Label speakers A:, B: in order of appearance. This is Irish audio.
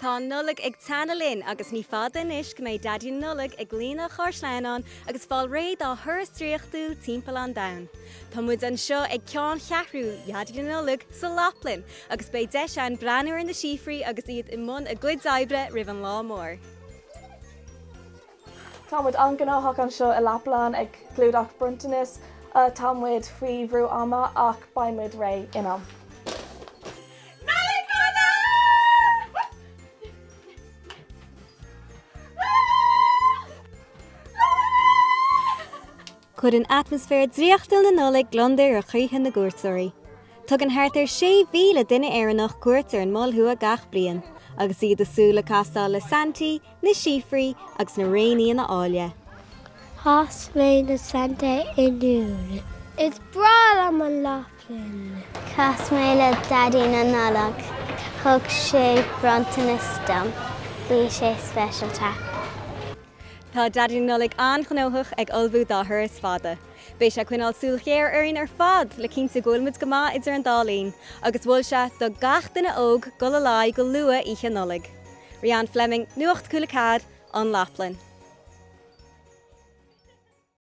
A: Tá Nollag ag Laplainn agus ní fada inis go méid Daidí Nollag ag lína chórsleanán agus fáil réad á thuras tríochtú timpeall an domhan. Tá muid an seo ag ceann cheathrú Daidí Nollag sa Laplainn agus beidh deis an breanúir na sífraí agus iad i mbun a gcuid oibre roimh an lá mór.
B: Tá muid an gnáthach an seo i Laplainn ag glúdach bruntanas, tá muid faoi bhrú ama ach ba muid ré inam.
A: Chud an atmosfér dríochtail na Nollag glondair a chuithe na gúirteoirí. Tug an thart 6,000 duine éireannach cuairtear an mollthú a gach bliain, agus iad asúla castáil le Santaí, na sífraí agus na réinaí na áile.
C: Has mé na Santa inúr. Is bra am an Laplainn.
D: Cas mé le Daidí na Nollag. Thug sé brontanas dom. Bhí sé speisialta.
A: Tá Daidí Nollag anghóthach ag olbhú dá thuras fada. Béis sé cuineáil súlchéir airinn ar fad le cinnte gúilmid go maith idir an dálainn, agus bhfuil se do gach duine óg go le láid go lua oíche Nollag. Rian Fleming, nuacht cúlacád an Laplainn.